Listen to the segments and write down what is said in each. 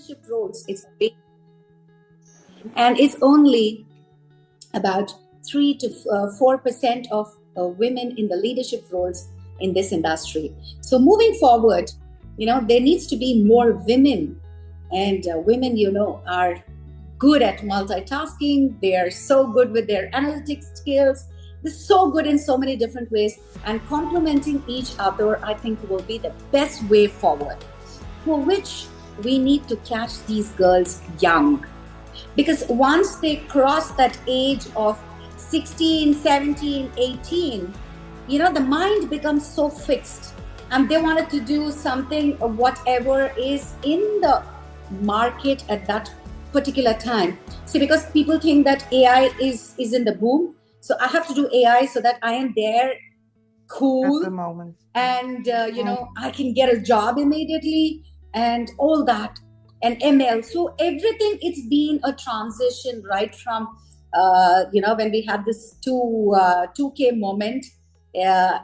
leadership roles, it's big, and it's only about 3 to 4% of women in the leadership roles in this industry. So moving forward, there needs to be more women, and women, are good at multitasking. They are so good with their analytics skills. They're so good in so many different ways, and complementing each other, I think, will be the best way forward, for which we need to catch these girls young. Because once they cross that age of 16, 17, 18, the mind becomes so fixed, and they wanted to do something or whatever is in the market at that particular time. See, because people think that AI is in the boom, so I have to do AI so that I am there, cool, at the moment, and I can get a job immediately and all that, and ML. So everything, it's been a transition right from when we had this 2K moment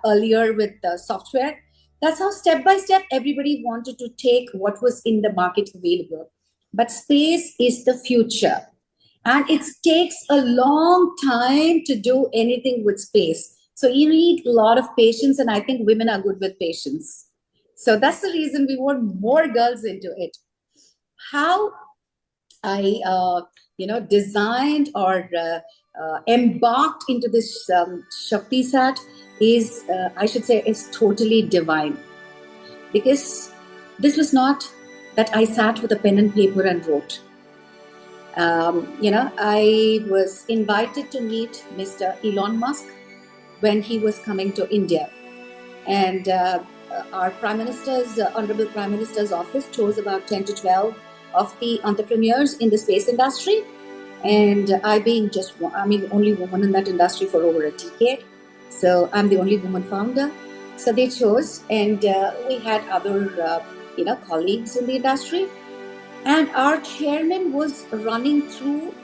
earlier with software. That's how step by step everybody wanted to take what was in the market available. But space is the future, and it takes a long time to do anything with space. So you need a lot of patience, and I think women are good with patience. So that's the reason we want more girls into it. How I designed or embarked into this ShakthiSAT is, I should say, is totally divine. Because this was not that I sat with a pen and paper and wrote. I was invited to meet Mr. Elon Musk when he was coming to India. And our Honorable Prime Minister's office chose about 10 to 12 of the entrepreneurs in the space industry. And I being the only woman in that industry for over a decade. So I'm the only woman founder. So they chose, and we had other, colleagues in the industry. And our chairman was running through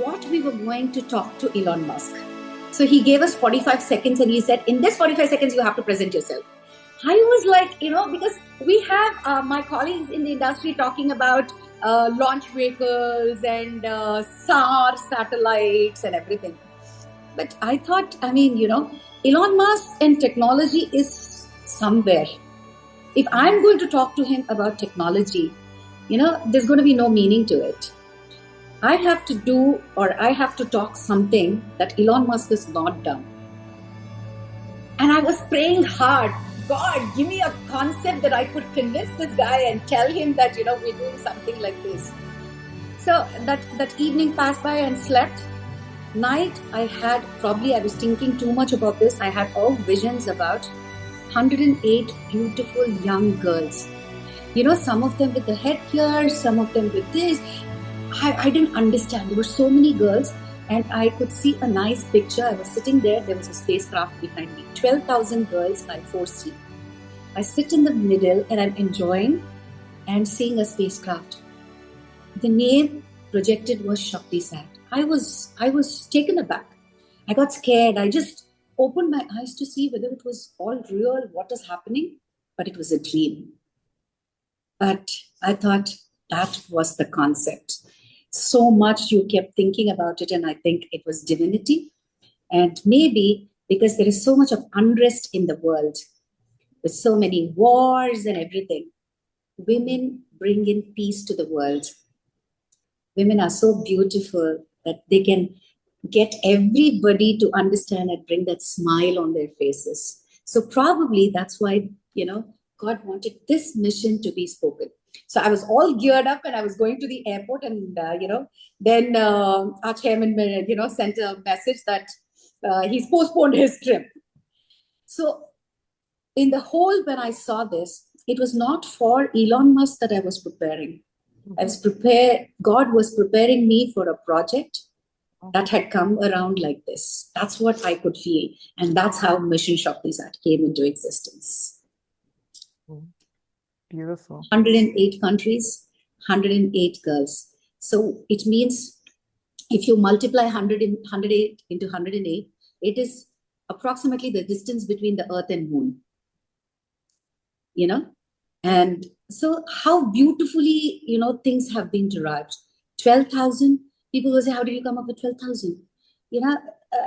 what we were going to talk to Elon Musk. So he gave us 45 seconds and he said, in this 45 seconds, you have to present yourself. I was like, because we have my colleagues in the industry talking about launch vehicles and SAR satellites and everything. But I thought, Elon Musk and technology is somewhere. If I'm going to talk to him about technology, there's going to be no meaning to it. I have to do, or I have to talk something that Elon Musk has not done. And I was praying hard, God, give me a concept that I could convince this guy and tell him that, we're doing something like this. So that evening passed by and slept. Night, I was thinking too much about this. I had all visions about 108 beautiful young girls. Some of them with the headgear, some of them with this. I didn't understand. There were so many girls, and I could see a nice picture. I was sitting there. There was a spacecraft behind me. 12,000 girls by 4C. I sit in the middle, and I'm enjoying and seeing a spacecraft. The name projected was ShakthiSAT. I was taken aback. I got scared. I just opened my eyes to see whether it was all real, what is happening, but it was a dream. But I thought that was the concept. So much you kept thinking about it, and I think it was divinity. And maybe because there is so much of unrest in the world, with so many wars and everything, women bring in peace to the world. Women are so beautiful that they can get everybody to understand and bring that smile on their faces. So probably that's why, God wanted this mission to be spoken. So I was all geared up and I was going to the airport, and, then our chairman, sent a message that he's postponed his trip. So in the whole, when I saw this, it was not for Elon Musk that I was preparing. I was prepared. God was preparing me for a project that had come around like this. That's what I could feel. And that's how Mission ShakthiSAT came into existence. Beautiful. 108 countries, 108 girls. So it means if you multiply 108 into 108, it is approximately the distance between the Earth and Moon. And So how beautifully, things have been derived. 12,000, people will say, how did you come up with 12,000?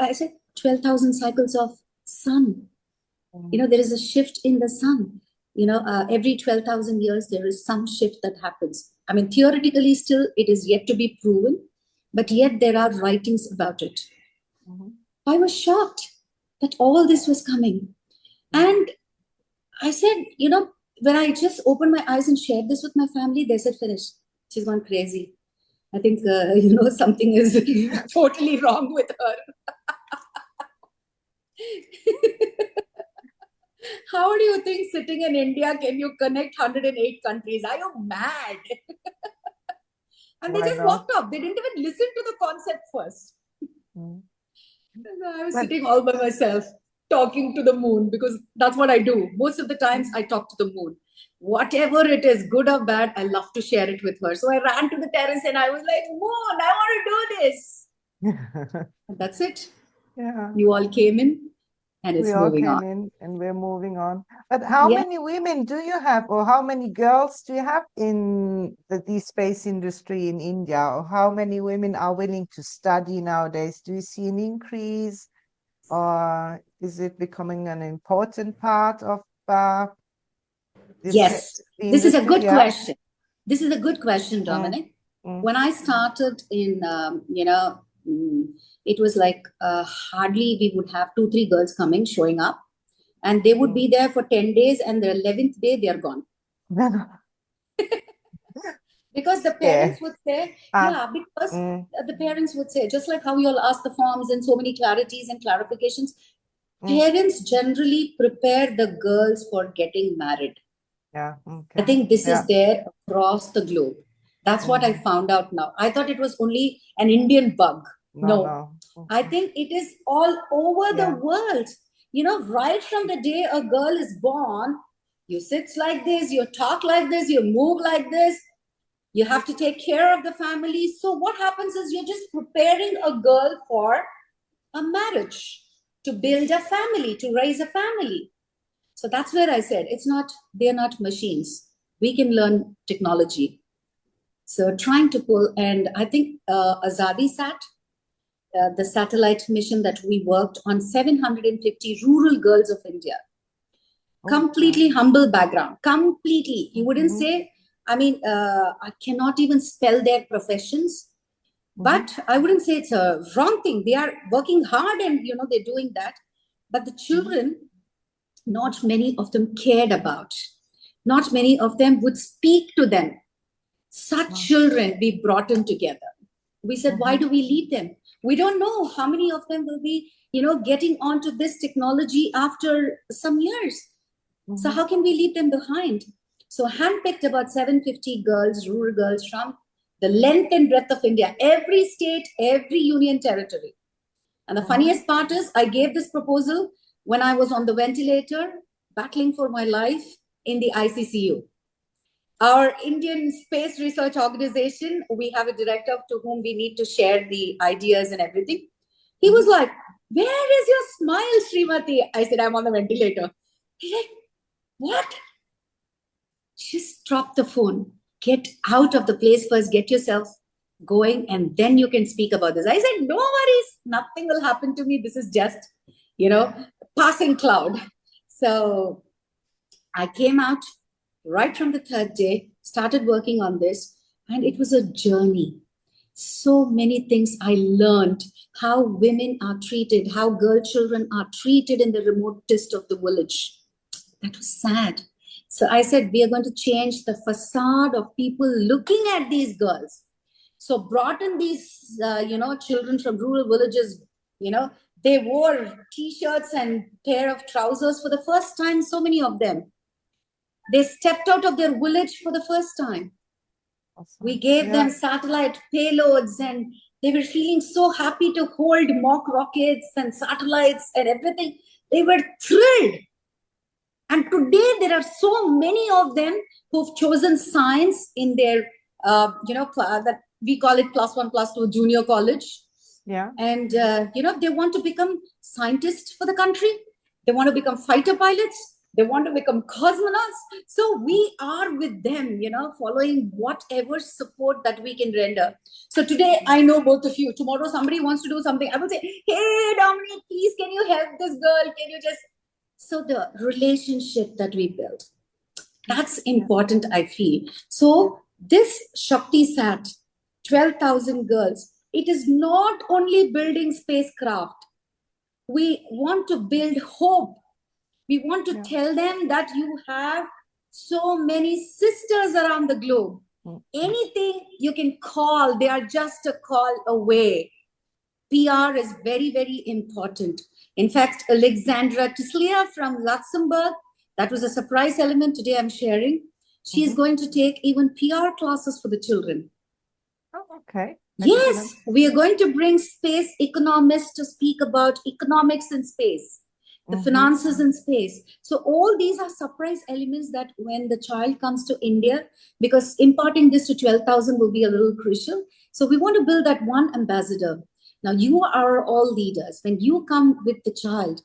I said 12,000 cycles of sun. There is a shift in the sun. Every 12,000 years, there is some shift that happens. I mean, theoretically, still, it is yet to be proven, but yet there are writings about it. I was shocked that all this was coming. And I said, when I just opened my eyes and shared this with my family, they said, finish. She's gone crazy. I think, something is totally wrong with her. How do you think sitting in India, can you connect 108 countries? Are you mad? And they just walked off. They didn't even listen to the concept first. I was sitting all by myself, talking to the moon, because that's what I do. Most of the times I talk to the moon. Whatever it is, good or bad, I love to share it with her. So I ran to the terrace and I was like, Moon, I want to do this. And that's it. Yeah. You all came in and it's moving on. We all came in and we're moving on. But how many women do you have, or how many girls do you have in the space industry in India? Or how many women are willing to study nowadays? Do you see an increase, or is it becoming an important part of this This is a good industry? question. This is a good question, Dominic. When I started in, it was like hardly we would have 2-3 girls coming, showing up, and they would be there for 10 days, and the 11th day they are gone. Because the parents would say, the parents would say, just like how you all ask the forms and so many clarities and clarifications, parents generally prepare the girls for getting married. I think this is there across the globe. That's what I found out now. I thought it was only an Indian bug. No. I think it is all over the world. Right from the day a girl is born, you sit like this, you talk like this, you move like this. You have to take care of the family. So what happens is you're just preparing a girl for a marriage, to build a family, to raise a family. So that's where I said, they're not machines. We can learn technology. So trying to pull, and I think ShakthiSAT, the satellite mission that we worked on, 750 rural girls of India. Completely humble background, completely. You wouldn't say, I cannot even spell their professions, but I wouldn't say it's a wrong thing. They are working hard and, they're doing that. But the children, not many of them cared about. Not many of them would speak to them. Such children we brought in together. We said, why do we lead them? We don't know how many of them will be, getting onto this technology after some years. So how can we leave them behind? So handpicked about 750 girls, rural girls from the length and breadth of India, every state, every union territory. And the funniest part is I gave this proposal when I was on the ventilator, battling for my life in the ICCU. Our Indian Space Research Organization, we have a director to whom we need to share the ideas and everything. He was like, where is your smile, Srimathy? I said, I'm on the ventilator. He's like, what? Just drop the phone. Get out of the place first. Get yourself going, and then you can speak about this. I said, no worries. Nothing will happen to me. This is just, passing cloud. So I came out right from the 3rd day, started working on this, and it was a journey. So many things I learned, how women are treated, how girl children are treated in the remotest of the village. That was sad. So I said, we are going to change the facade of people looking at these girls. So brought in these, children from rural villages, they wore T-shirts and pair of trousers for the first time, so many of them. They stepped out of their village for the first time. Awesome. We gave them satellite payloads, and they were feeling so happy to hold mock rockets and satellites and everything. They were thrilled. And today there are so many of them who've chosen science in their, that we call it +1, +2 junior college. Yeah. And, they want to become scientists for the country. They want to become fighter pilots. They want to become cosmonauts. So we are with them, following whatever support that we can render. So today, I know both of you. Tomorrow, somebody wants to do something. I will say, hey, Dominic, please, can you help this girl? Can you just... So the relationship that we build, that's important, I feel. So this ShakthiSAT, 12,000 girls, it is not only building spacecraft. We want to build hope. We want to tell them that you have so many sisters around the globe. Anything you can call, they are just a call away. PR is very, very important. In fact, Alexandra Tislia from Luxembourg, that was a surprise element today I'm sharing. She is going to take even PR classes for the children. Oh, okay. Yes, we are going to bring space economists to speak about economics in space, the finances in space. So all these are surprise elements that when the child comes to India, because imparting this to 12,000 will be a little crucial. So we want to build that one ambassador. Now you are all leaders. When you come with the child,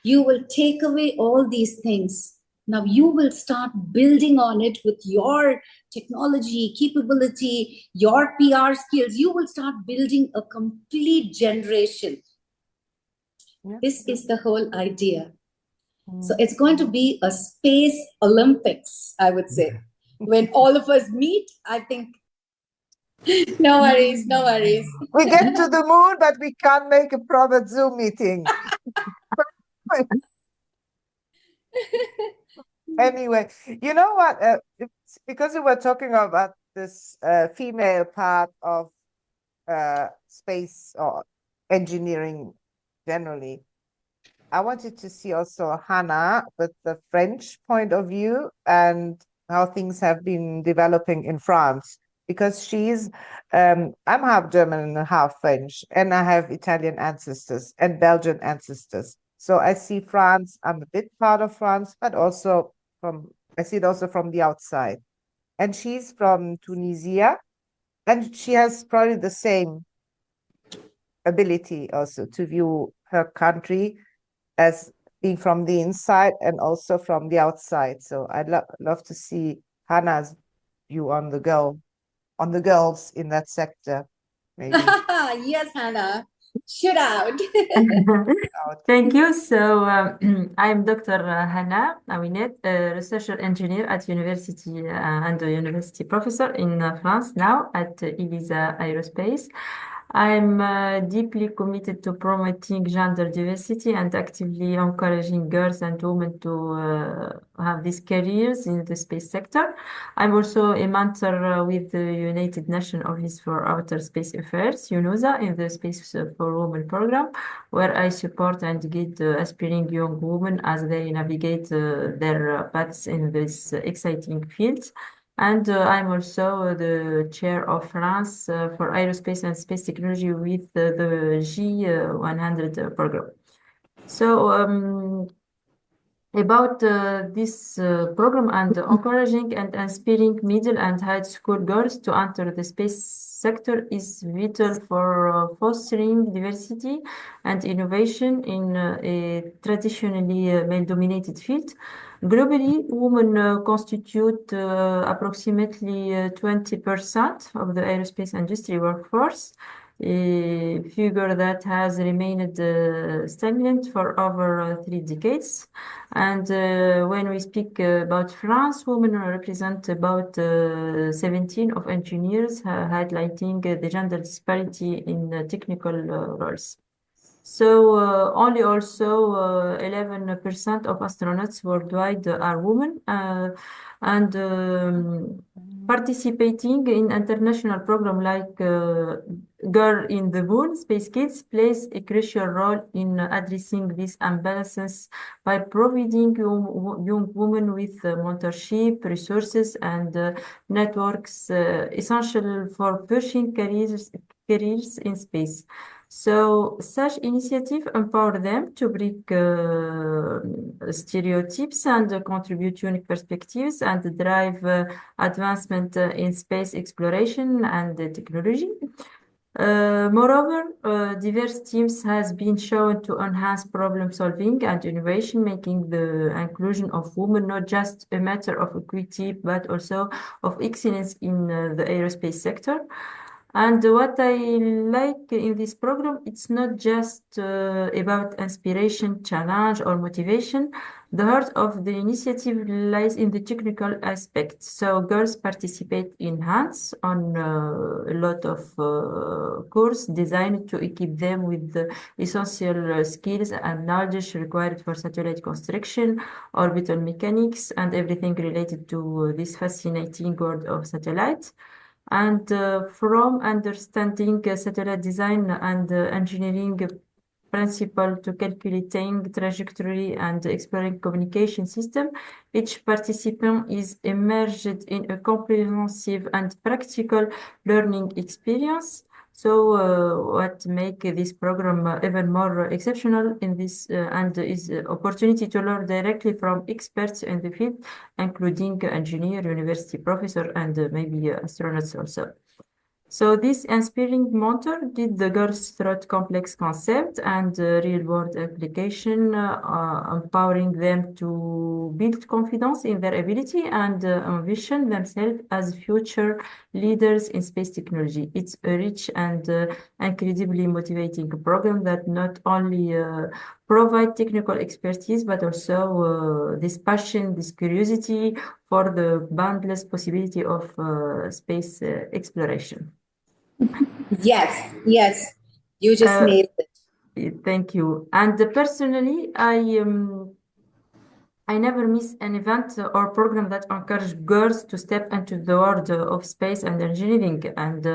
you will take away all these things. Now you will start building on it with your technology, capability, your PR skills. You will start building a complete generation. This is the whole idea. So it's going to be a space Olympics, I would say. When all of us meet, I think, no worries, no worries. We get to the moon, but we can't make a proper Zoom meeting. Anyway, you know what? Because we were talking about this female part of space or engineering generally, I wanted to see also Hana with the French point of view and how things have been developing in France. Because I'm half German and half French, and I have Italian ancestors and Belgian ancestors. So I see France, I'm a bit part of France, but also I see it also from the outside. And she's from Tunisia, and she has probably the same ability also to view her country as being from the inside and also from the outside. So I'd love to see Hannah's view on the girls in that sector, maybe. Yes, Hannah, shoot out. Thank you. So I'm Dr. Hana Aouinet, a researcher engineer at university and a university professor in France now at Ibiza Aerospace. I'm deeply committed to promoting gender diversity and actively encouraging girls and women to have these careers in the space sector. I'm also a mentor with the United Nations Office for Outer Space Affairs, UNOSA, in the Space for Women program, where I support and guide aspiring young women as they navigate their paths in this exciting field. And I'm also the chair of France for aerospace and space technology with the G100 program. So about this program and encouraging and inspiring middle and high school girls to enter the space sector is vital for fostering diversity and innovation in a traditionally male-dominated field. Globally, women constitute approximately 20% of the aerospace industry workforce, a figure that has remained stagnant for over 3 decades. And when we speak about France, women represent about 17 of engineers, highlighting the gender disparity in technical roles. So only also 11% of astronauts worldwide are women, and participating in international program like Girl in the Moon, Space Kidz plays a crucial role in addressing these imbalances by providing young women with mentorship, resources, and networks essential for pushing careers in space. So such initiatives empower them to break stereotypes and contribute unique perspectives and drive advancement in space exploration and technology. Moreover, diverse teams has been shown to enhance problem solving and innovation, making the inclusion of women not just a matter of equity, but also of excellence in the aerospace sector. And what I like in this program, it's not just about inspiration, challenge, or motivation. The heart of the initiative lies in the technical aspect. So girls participate in hands-on a lot of courses designed to equip them with the essential skills and knowledge required for satellite construction, orbital mechanics, and everything related to this fascinating world of satellites. And from understanding satellite design and engineering principle to calculating trajectory and exploring communication system, each participant is immersed in a comprehensive and practical learning experience. So what make this program even more exceptional in this and is opportunity to learn directly from experts in the field, including engineer, university professor, and maybe astronauts also. So this inspiring mentor did the girls through complex concept and real-world application, empowering them to build confidence in their ability and envision themselves as future leaders in space technology. It's a rich and incredibly motivating program that not only provide technical expertise, but also this passion, this curiosity for the boundless possibility of space exploration. Yes, yes, you just nailed it. Thank you. And personally, I never miss an event or program that encourage girls to step into the world of space and engineering. And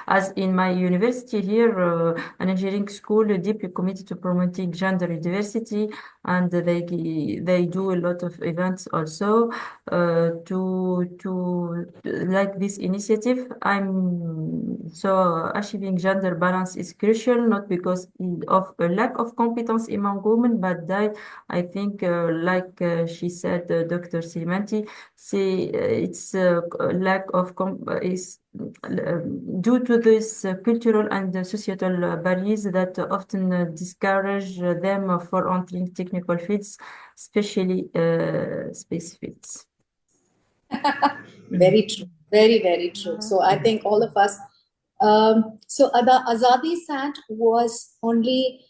as in my university here, an engineering school deeply committed to promoting gender diversity, and they do a lot of events also to like this initiative. I'm so achieving gender balance is crucial, not because of a lack of competence among women, but that I think, like she said, Dr. Srimathy, it's a lack of is due to this cultural and societal barriers that often discourage them for entering technical fields, especially space fields. Very true. Very, very true. So I think all of us. So the ShakthiSAT was only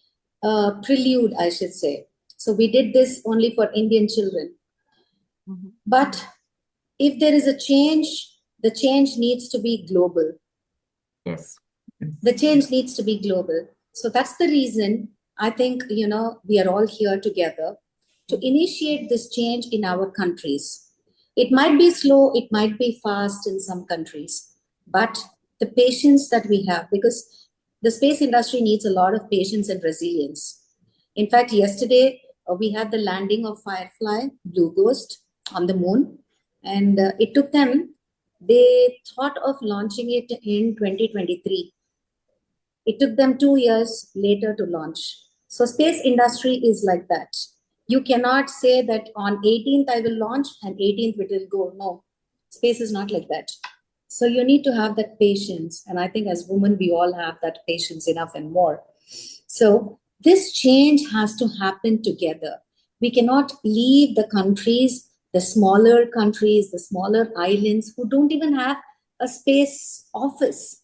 prelude, I should say. So we did this only for Indian children. But if there is a change, the change needs to be global. Yes. The change needs to be global. So that's the reason I think, we are all here together to initiate this change in our countries. It might be slow, it might be fast in some countries, but the patience that we have, because the space industry needs a lot of patience and resilience. In fact, yesterday we had the landing of Firefly, Blue Ghost on the moon, and it took them, they thought of launching it in 2023. It took them 2 years later to launch. So space industry is like that. You cannot say that on 18th I will launch and 18th it will go. No, space is not like that. So you need to have that patience. And I think as women, we all have that patience enough and more. So this change has to happen together. We cannot leave the countries, the smaller countries, the smaller islands who don't even have a space office,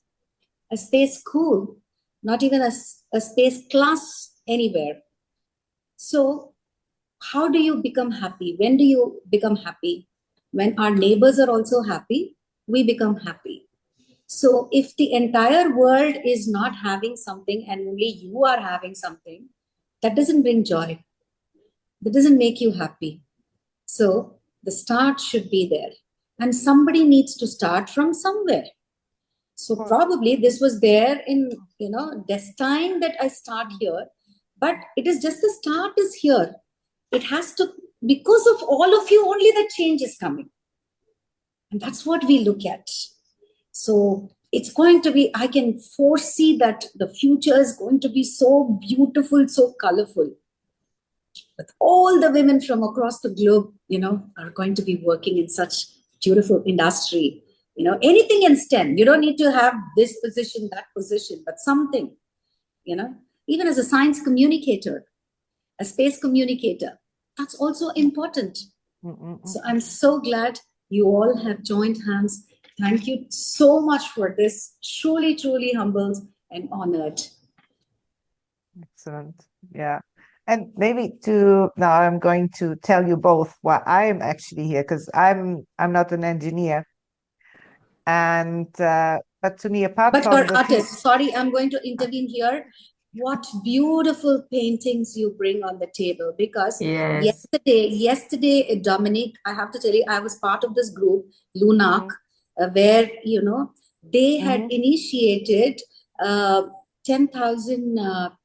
a space school, not even a space class anywhere. So how do you become happy? When do you become happy? When our neighbors are also happy, we become happy. So if the entire world is not having something and only you are having something, that doesn't bring joy. That doesn't make you happy. So the start should be there. And somebody needs to start from somewhere. So probably this was there in, destined that I start here, but it is just the start is here. It has to, because of all of you, only the change is coming. And that's what we look at. So it's going to be, I can foresee that the future is going to be so beautiful, so colorful. With all the women from across the globe, are going to be working in such beautiful industry. You know, anything in STEM. You don't need to have this position, that position, but something, you know, even as a science communicator, a space communicator, that's also important. So I'm so glad you all have joined hands. Thank you so much for this. Truly, truly humbled and honored. Excellent. Yeah. And maybe now I'm going to tell you both why I am actually here, because I'm not an engineer. And but to me, apart But from you're the artist. Sorry, I'm going to intervene here. What beautiful paintings you bring on the table, because Yes. yesterday, Dominic, I have to tell you, I was part of this group, Lunar, where, you know, they had initiated 10,000,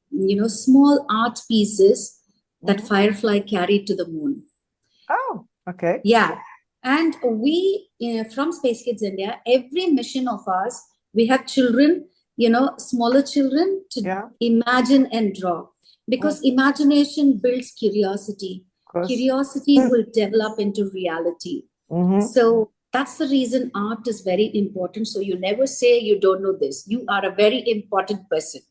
you know, small art pieces that Firefly carried to the moon. Oh, okay. Yeah. And we, from Space Kidz India, every mission of ours, we have children, you know, smaller children to imagine and draw. Because imagination builds curiosity. Curiosity will develop into reality. So that's the reason art is very important. So you never say you don't know this. You are a very important person.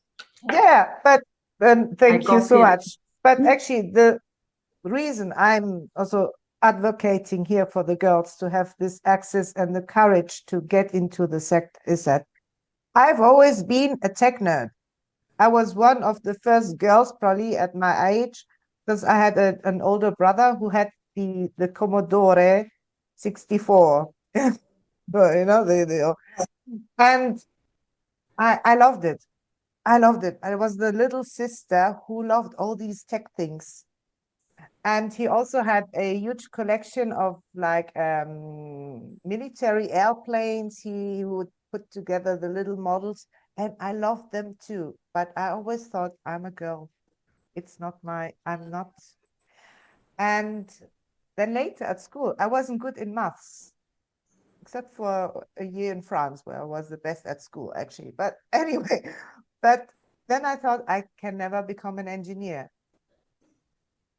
Yeah, but thank you so much. But actually, the reason I'm also advocating here for the girls to have this access and the courage to get into the sect is that I've always been a tech nerd. I was one of the first girls, probably at my age, because I had an older brother who had the Commodore 64. But, you know, and I loved it. I loved it. I was the little sister who loved all these tech things. And he also had a huge collection of like military airplanes. He would put together the little models, and I loved them too. But I always thought, I'm a girl. It's not I'm not. And then later at school, I wasn't good in maths, except for a year in France where I was the best at school, actually. But anyway, but then I thought I can never become an engineer.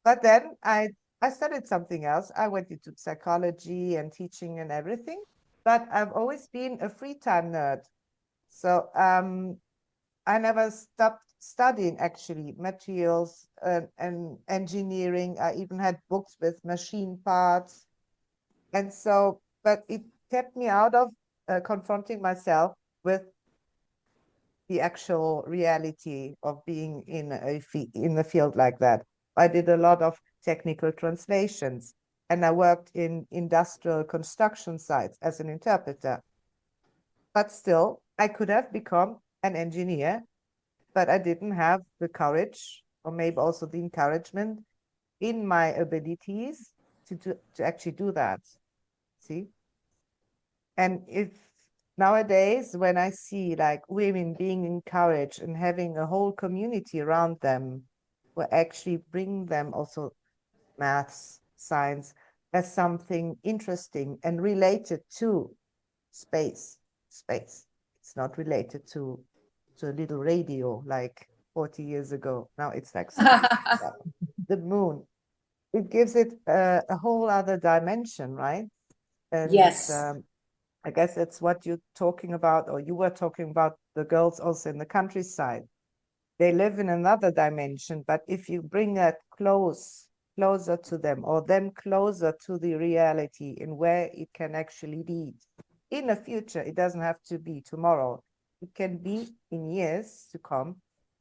But then I studied something else. I went into psychology and teaching and everything. But I've always been a free time nerd. So I never stopped studying actually materials and engineering. I even had books with machine parts. And so, but it kept me out of confronting myself with the actual reality of being in a field like that. I did a lot of technical translations, and I worked in industrial construction sites as an interpreter. But still, I could have become an engineer, but I didn't have the courage, or maybe also the encouragement in my abilities to actually do that. See? And if nowadays, when I see like women being encouraged and having a whole community around them, will actually bring them also maths, science as something interesting and related to space. It's not related to a little radio like 40 years ago. Now it's like space, the moon. It gives it a whole other dimension, right? And yes. I guess it's what you're talking about, or you were talking about the girls also in the countryside. They live in another dimension, but if you bring that closer to them, or them closer to the reality and where it can actually lead in the future, it doesn't have to be tomorrow. It can be in years to come,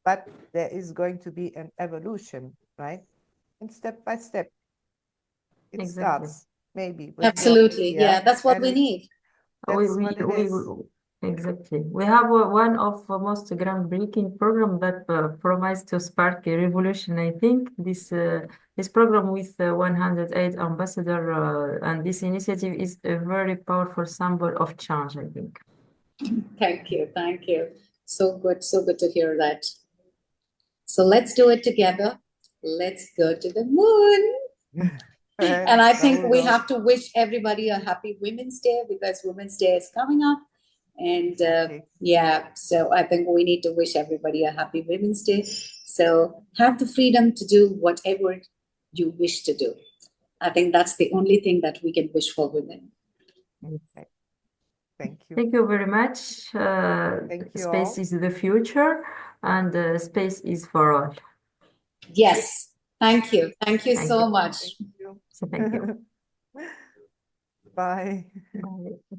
but there is going to be an evolution, right? And step by step, it starts maybe with absolutely. Yeah, that's what we need. That's what it is. Exactly. We have one of the most groundbreaking program that promised to spark a revolution. I think this program with 108 ambassador and this initiative is a very powerful symbol of change, I think. Thank you. Thank you. So good to hear that. So let's do it together. Let's go to the moon. And I think we have to wish everybody a happy Women's Day, because Women's Day is coming up. And yeah, so I think we need to wish everybody a happy Women's Day. So have the freedom to do whatever you wish to do. I think that's the only thing that we can wish for women. Okay. Thank you. Thank you very much. Thank you Space all. is the future, and space is for all. Yes. Thank you. Thank you Thank so you. much. Thank you. So thank you. Bye. Bye.